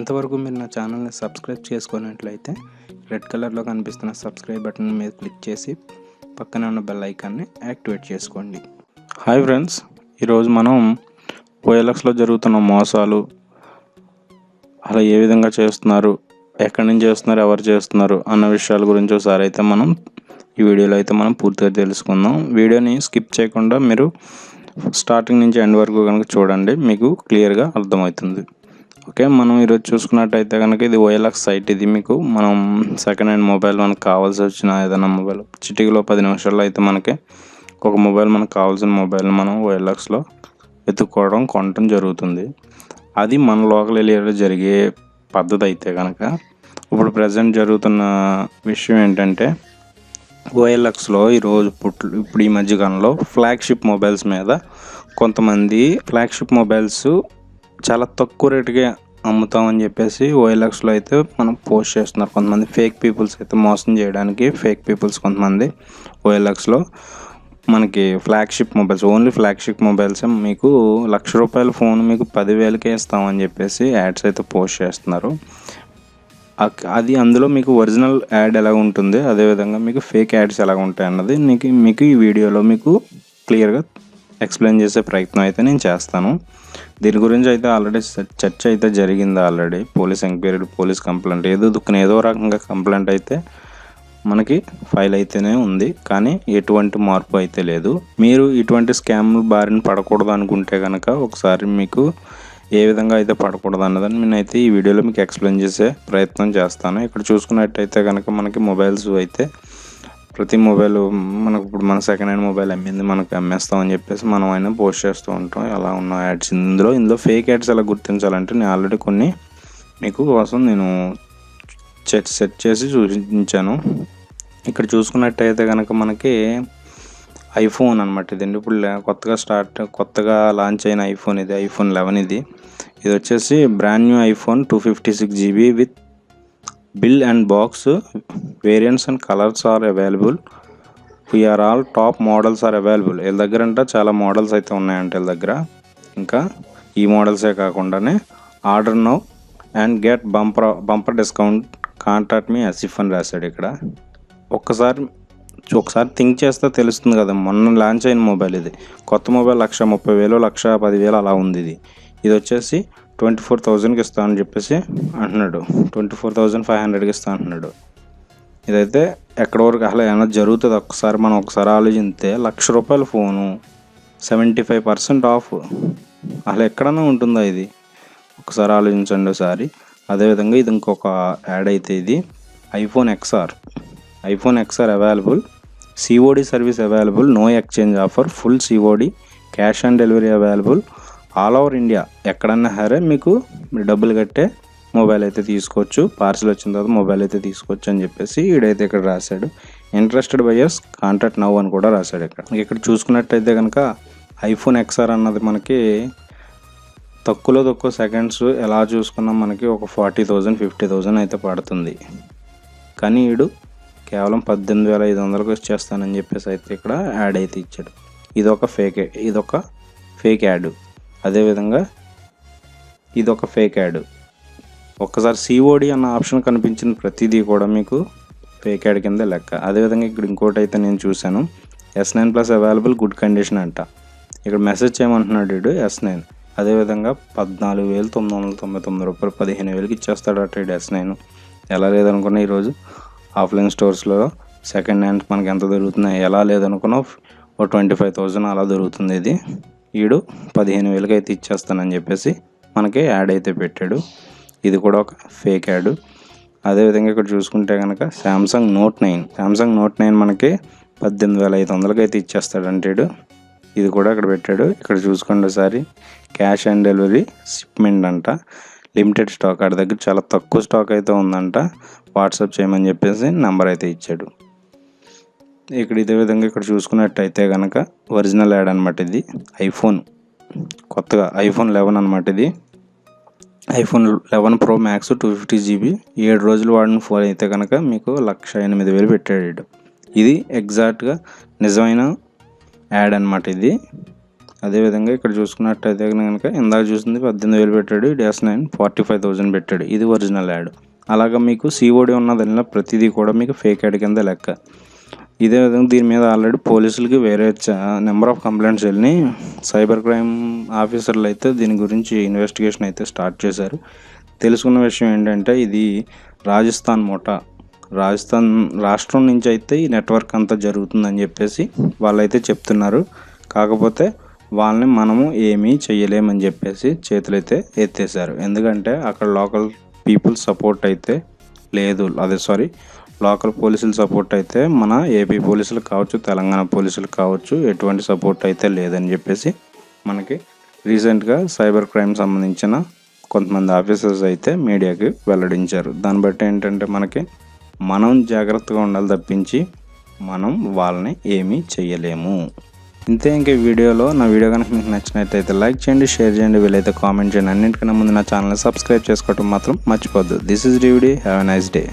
ఇంతవరకు మీరు నా ఛానల్ని సబ్స్క్రైబ్ చేసుకున్నట్లయితే రెడ్ కలర్లో కనిపిస్తున్న సబ్స్క్రైబ్ బటన్ మీద క్లిక్ చేసి పక్కనే ఉన్న బెల్ ఐకాన్ని యాక్టివేట్ చేసుకోండి. హాయ్ ఫ్రెండ్స్, ఈరోజు మనం OLXలో జరుగుతున్న మోసాలు అలా ఏ విధంగా చేస్తున్నారు, ఎక్కడి నుంచి చేస్తున్నారు, ఎవరు చేస్తున్నారు అన్న విషయాల గురించి ఒకసారి అయితే మనం ఈ వీడియోలో అయితే మనం పూర్తిగా తెలుసుకుందాం. వీడియోని స్కిప్ చేయకుండా మీరు స్టార్టింగ్ నుంచి ఎండ్ వరకు కనుక చూడండి, మీకు క్లియర్గా అర్థమవుతుంది. ఓకే, మనం ఈరోజు చూసుకున్నట్టయితే కనుక ఇది OLX సైట్. ఇది మీకు మనం సెకండ్ హ్యాండ్ మొబైల్ మనకు కావాల్సి వచ్చిన ఏదైనా మొబైల్ చిటికలో 10 నిమిషాల్లో అయితే మనకి ఒక మొబైల్ మనకు కావాల్సిన మొబైల్ని మనం OLXలో వెతుక్కోవడం కొనడం జరుగుతుంది. అది మన లోకల్ ఏరియాలో జరిగే పద్ధతి అయితే కనుక ఇప్పుడు ప్రజెంట్ జరుగుతున్న విషయం ఏంటంటే OLXలో ఇప్పుడు ఈ మధ్యకాలంలో ఫ్లాగ్షిప్ మొబైల్స్ మీద కొంతమంది ఫ్లాగ్షిప్ మొబైల్స్ చాలా తక్కువ రేటుకే అమ్ముతామని చెప్పేసి OLXలో అయితే మనం పోస్ట్ చేస్తున్నారు. కొంతమంది ఫేక్ పీపుల్స్ అయితే మోసం చేయడానికి ఫేక్ పీపుల్స్ కొంతమంది OLXలో మనకి flagship mobiles, only flagship mobiles మీకు ₹1,00,000 ఫోన్ మీకు 10,000కే ఇస్తామని చెప్పేసి యాడ్స్ అయితే పోస్ట్ చేస్తున్నారు. అది అందులో మీకు ఒరిజినల్ యాడ్ ఎలా ఉంటుంది, అదేవిధంగా మీకు ఫేక్ యాడ్స్ ఎలా ఉంటాయి అన్నది మీకు ఈ వీడియోలో మీకు క్లియర్గా ఎక్స్ప్లెయిన్ చేసే ప్రయత్నం అయితే నేను చేస్తాను. దీని గురించి అయితే ఆల్రెడీ చర్చ అయితే జరిగింది. Already police enquiry, police complaint ఏదో రకంగా కంప్లైంట్ అయితే మనకి ఫైల్ అయితేనే ఉంది, కానీ ఎటువంటి మార్పు అయితే లేదు. మీరు ఇటువంటి స్కామ్లు బారిన పడకూడదు అనుకుంటే కనుక ఒకసారి మీకు ఏ విధంగా అయితే పడకూడదు అన్నదని నేనైతే ఈ వీడియోలో మీకు ఎక్స్ప్లెయిన్ చేసే ప్రయత్నం చేస్తాను. ఇక్కడ చూసుకున్నట్టయితే కనుక మనకి మొబైల్స్ అయితే ప్రతి మొబైల్ మనకు ఇప్పుడు మన సెకండ్ హ్యాండ్ మొబైల్ అమ్మింది మనకు అమ్మేస్తామని చెప్పేసి మనం అయినా పోస్ట్ చేస్తూ ఉంటాం. ఎలా ఉన్న యాడ్స్ ఇందులో ఫేక్ యాడ్స్ ఎలా గుర్తించాలంటే నేను ఆల్రెడీ కొన్ని మీకు కోసం నేను సెట్ చేసి చూపించాను. ఇక్కడ చూసుకున్నట్టయితే కనుక మనకి ఐఫోన్ అనమాట. ఇదండి ఇప్పుడు కొత్తగా లాంచ్ అయిన ఐఫోన్. ఇది iPhone 11. ఇది వచ్చేసి brand new iPhone 256GB with bill and box. Variants and colours are available. We are all top models are available. వీళ్ళ దగ్గర అంటే చాలా మోడల్స్ అయితే ఉన్నాయంట వీళ్ళ దగ్గర. ఇంకా ఈ మోడల్సే కాకుండానే order now and get bumper discount, contact me as if అని రాశాడు ఇక్కడ. ఒకసారి థింక్ చేస్తే తెలుస్తుంది కదా, మొన్న లాంచ్ అయిన మొబైల్ ఇది. కొత్త మొబైల్ 1,30,000, 1,10,000 అలా ఉంది. ఇది వచ్చేసి 24,000కి ఇస్తామని చెప్పేసి అంటున్నాడు. 24,500కి ఇస్తా అంటున్నాడు. ఇదైతే ఎక్కడి వరకు అసలు ఏమైనా జరుగుతుంది మనం ఒకసారి ఆలోచిస్తే ₹1,00,000 ఫోను 75% ఆఫ్ అసలు ఎక్కడన్నా ఉంటుందా ఇది? ఒకసారి ఆలోచించండి ఒకసారి. అదేవిధంగా ఇది ఇంకొక యాడ్ అయితే ఇది iPhone XR available, COD service available, no exchange offer, full COD, cash on delivery available all over India. ఎక్కడన్నా సరే మీరు డబ్బులు కట్టే మొబైల్ అయితే తీసుకోవచ్చు, పార్సిల్ వచ్చిన తర్వాత మొబైల్ అయితే తీసుకోవచ్చు అని చెప్పేసి ఈడైతే ఇక్కడ రాశాడు. ఇంట్రెస్టెడ్ బయర్స్ కాంటాక్ట్ నౌ అని కూడా రాశాడు. ఇక్కడ చూసుకున్నట్టయితే కనుక iPhone XR అన్నది మనకి తక్కువ సెకండ్స్ ఎలా చూసుకున్నా మనకి ఒక 40,000, 50,000 అయితే పడుతుంది. కానీ వీడు కేవలం 18,500కి వచ్చేస్తానని చెప్పేసి అయితే ఇక్కడ యాడ్ అయితే ఇచ్చాడు. ఇదొక ఫేక్ యాడ్. అదేవిధంగా ఇదొక ఫేక్ యాడ్. ఒక్కసారి COD అన్న ఆప్షన్ కనిపించిన ప్రతిదీ కూడా మీకు ఫేక్ యాడ్ కింద లెక్క. అదేవిధంగా ఇక్కడ ఇంకోటి అయితే నేను చూశాను, S9+ అవైలబుల్, గుడ్ కండిషన్ అంట. ఇక్కడ మెసేజ్ చేయమంటున్నాడు వీడు S9. అదేవిధంగా ₹14,999, 15,000కి ఇచ్చేస్తాడట వీడు S9. ఎలా లేదనుకున్నా ఈరోజు ఆఫ్లైన్ స్టోర్స్లో సెకండ్ హ్యాండ్ మనకి ఎంత దొరుకుతున్నాయి, ఎలా లేదనుకున్నా 25,000 అలా దొరుకుతుంది. ఇది వీడు 15,000కి అయితే ఇచ్చేస్తానని చెప్పేసి మనకి యాడ్ అయితే పెట్టాడు. ఇది కూడా ఒక ఫేక్ యాడ్. అదేవిధంగా ఇక్కడ చూసుకుంటే కనుక శాంసంగ్ నోట్ 9 మనకి 18,500కి అయితే ఇచ్చేస్తాడంటే ఇది కూడా ఇక్కడ పెట్టాడు. ఇక్కడ చూసుకోండి ఒకసారి, క్యాష్ ఆన్ డెలివరీ, షిప్మెంట్ అంట, లిమిటెడ్ స్టాక్. ఆడి దగ్గర చాలా తక్కువ స్టాక్ అయితే ఉందంట, వాట్సాప్ చేయమని చెప్పేసి నెంబర్ అయితే ఇచ్చాడు. ఇదే విధంగా ఇక్కడ చూసుకున్నట్టయితే కనుక ఒరిజినల్ యాడ్ అనమాట. ఇది కొత్తగా iPhone 11 అనమాట. ఇది iPhone 11 Pro Max 250GB 7 రోజులు వాడిన ఫోన్ అయితే కనుక మీకు 1,08,000 పెట్టాడు. ఇది ఎగ్జాక్ట్గా నిజమైన యాడ్ అనమాట. ఇది అదేవిధంగా ఇక్కడ చూసుకున్నట్టయితే కనుక ఇందాక చూసింది 18,000 పెట్టాడు, DS9 45,000 పెట్టాడు. ఇది ఒరిజినల్ యాడ్. అలాగా మీకు COD ఉన్నదల్లా ప్రతిదీ కూడా మీకు ఫేక్ యాడ్ కింద లెక్క. ఇదే విధంగా దీని మీద ఆల్రెడీ పోలీసులకి వేరే నెంబర్ ఆఫ్ కంప్లైంట్స్ వెళ్ళి సైబర్ క్రైమ్ ఆఫీసర్లు అయితే దీని గురించి ఇన్వెస్టిగేషన్ అయితే స్టార్ట్ చేశారు. తెలుసుకున్న విషయం ఏంటంటే ఇది రాజస్థాన్ రాష్ట్రం నుంచి అయితే ఈ నెట్వర్క్ అంతా జరుగుతుందని చెప్పేసి వాళ్ళైతే చెప్తున్నారు. కాకపోతే వాళ్ళని మనము ఏమీ చేయలేమని చెప్పేసి చేతులైతే ఎత్తేసారు. ఎందుకంటే అక్కడ లోకల్ పీపుల్ సపోర్ట్ అయితే లేదు, లోకల్ పోలీసుల సపోర్ట్ అయితే మన ఏపీ పోలీసులు కావచ్చు, తెలంగాణ పోలీసులు కావచ్చు ఎటువంటి సపోర్ట్ అయితే లేదని చెప్పేసి మనకి రీసెంట్గా సైబర్ క్రైమ్ సంబంధించిన కొంతమంది ఆఫీసర్స్ అయితే మీడియాకి వెల్లడించారు. దాన్ని బట్టి ఏంటంటే మనం జాగ్రత్తగా ఉండాలి తప్పించి మనం వాళ్ళని ఏమీ చేయలేము. ఇంతే. ఇంక వీడియోలో నా వీడియో కనుక మీకు నచ్చినట్టయితే లైక్ చేయండి, షేర్ చేయండి, వీలైతే కామెంట్ చేయండి. అన్నింటికన్నా ముందు నా ఛానల్ని సబ్స్క్రైబ్ చేసుకోవడం మాత్రం మర్చిపోద్దు. This is DVD. Have a nice day.